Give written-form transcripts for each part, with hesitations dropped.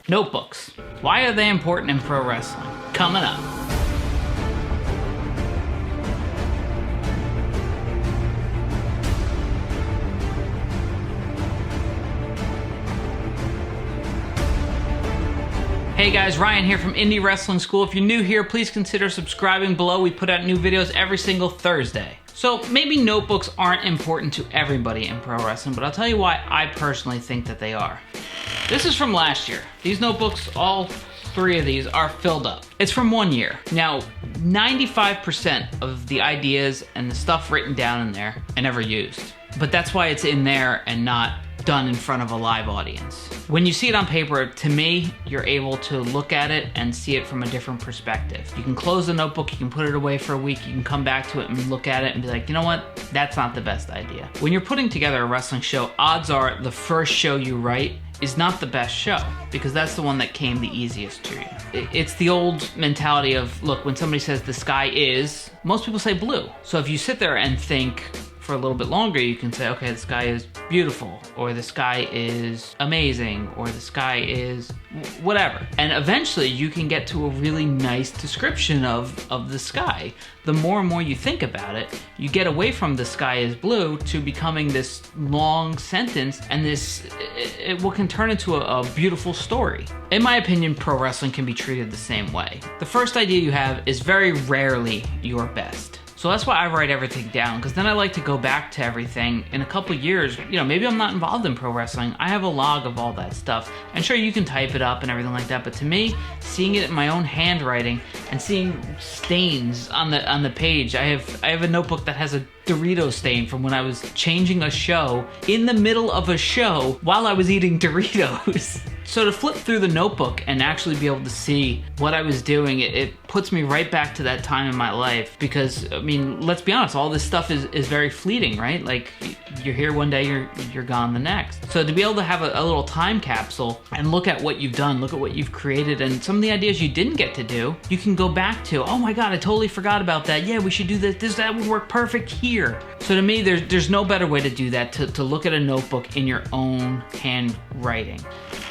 Notebooks. Why are they important in pro wrestling? Coming up. Hey guys, Ryan here from Indy Wrestling School. If you're new here, please consider subscribing below. We put out new videos every single Thursday. So maybe notebooks aren't important to everybody in pro wrestling, but I'll tell you why I personally think that they are. This is from last year. These notebooks, all three of these, are filled up. It's from 1 year. Now, 95% of the ideas and the stuff written down in there I never used. But that's why it's in there and not done in front of a live audience. When you see it on paper, to me, you're able to look at it and see it from a different perspective. You can close the notebook, you can put it away for a week, you can come back to it and look at it and be like, you know what? That's not the best idea. When you're putting together a wrestling show, odds are the first show you write is not the best show, because that's the one that came the easiest to you. It's the old mentality of, look, when somebody says the sky is, most people say blue. So if you sit there and think for a little bit longer, you can say, okay, the sky is beautiful, or the sky is amazing, or the sky is whatever. And eventually you can get to a really nice description of the sky. The more and more you think about it, you get away from the sky is blue to becoming this long sentence, and it can turn into a beautiful story. In my opinion, pro wrestling can be treated the same way. The first idea you have is very rarely your best. So that's why I write everything down, because then I like to go back to everything in a couple years. You know, maybe I'm not involved in pro wrestling. I have a log of all that stuff. And sure, you can type it up and everything like that, but to me, seeing it in my own handwriting and seeing stains on the page, I have a notebook that has a Dorito stain from when I was changing a show in the middle of a show while I was eating Doritos. So to flip through the notebook and actually be able to see what I was doing, it puts me right back to that time in my life, because, I mean, let's be honest, all this stuff is very fleeting, right? Like, you're here one day, you're gone the next. So to be able to have a little time capsule and look at what you've done, look at what you've created, and some of the ideas you didn't get to do, you can go back to, oh my God, I totally forgot about that. Yeah, we should do this, that would work perfect here. So to me, there's no better way to do that, to look at a notebook in your own handwriting.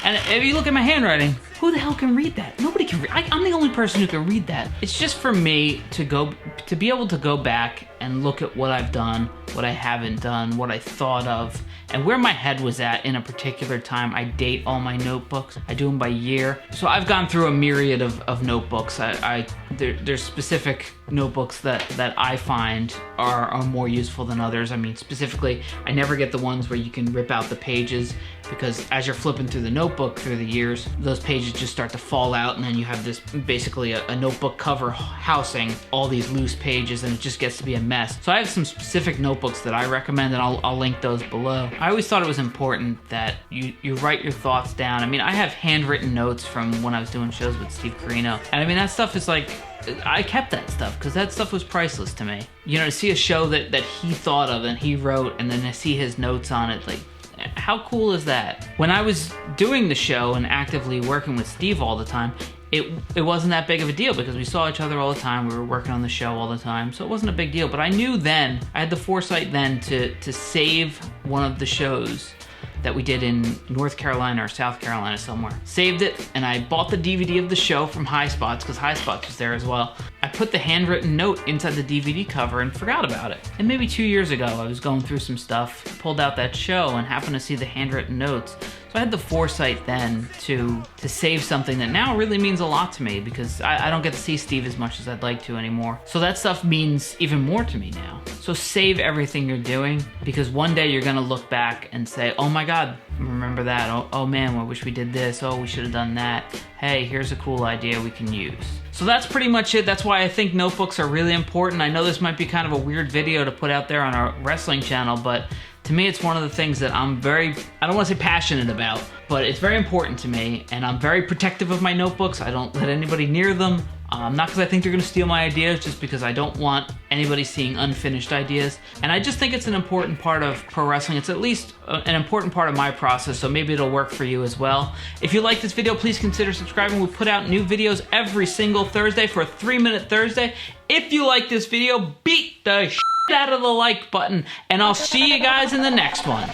And if you look at my handwriting, who the hell can read that? Nobody can read. I'm the only person who can read that. It's just for me to be able to go back and look at what I've done, what I haven't done, what I thought of, and where my head was at in a particular time. I date all my notebooks. I do them by year. So I've gone through a myriad of notebooks. There's specific notebooks that I find are more useful than others. I mean, specifically, I never get the ones where you can rip out the pages, because as you're flipping through the notebook through the years, those pages just start to fall out, and then you have this basically a notebook cover housing all these loose pages, and it just gets to be a mess. So I have some specific notebooks that I recommend, and I'll link those below. I always thought it was important that you write your thoughts down. I mean, I have handwritten notes from when I was doing shows with Steve Carino, and I mean, that stuff is like, I kept that stuff because that stuff was priceless to me. You know, to see a show that he thought of and he wrote, and then to see his notes on it, like, how cool is that? When I was doing the show and actively working with Steve all the time, it wasn't that big of a deal, because we saw each other all the time. We were working on the show all the time, so it wasn't a big deal. But I knew then, I had the foresight then to save one of the shows that we did in North Carolina or South Carolina somewhere. Saved it, and I bought the DVD of the show from High Spots, because High Spots was there as well. I put the handwritten note inside the DVD cover and forgot about it. And maybe 2 years ago, I was going through some stuff, pulled out that show, and happened to see the handwritten notes. So I had the foresight then to save something that now really means a lot to me, because I don't get to see Steve as much as I'd like to anymore. So that stuff means even more to me now. So save everything you're doing, because one day you're gonna look back and say, oh my God, remember that? Oh man, I wish we did this. Oh, we should have done that. Hey, here's a cool idea we can use. So that's pretty much it. That's why I think notebooks are really important. I know this might be kind of a weird video to put out there on our wrestling channel, but to me, it's one of the things that I'm I don't want to say passionate about, but it's very important to me, and I'm very protective of my notebooks. I don't let anybody near them. Not because I think they're going to steal my ideas, just because I don't want anybody seeing unfinished ideas. And I just think it's an important part of pro wrestling. It's at least an important part of my process, so maybe it'll work for you as well. If you like this video, please consider subscribing. We put out new videos every single Thursday for a 3-Minute Thursday. If you like this video, beat the shit out of the like button, and I'll see you guys in the next one.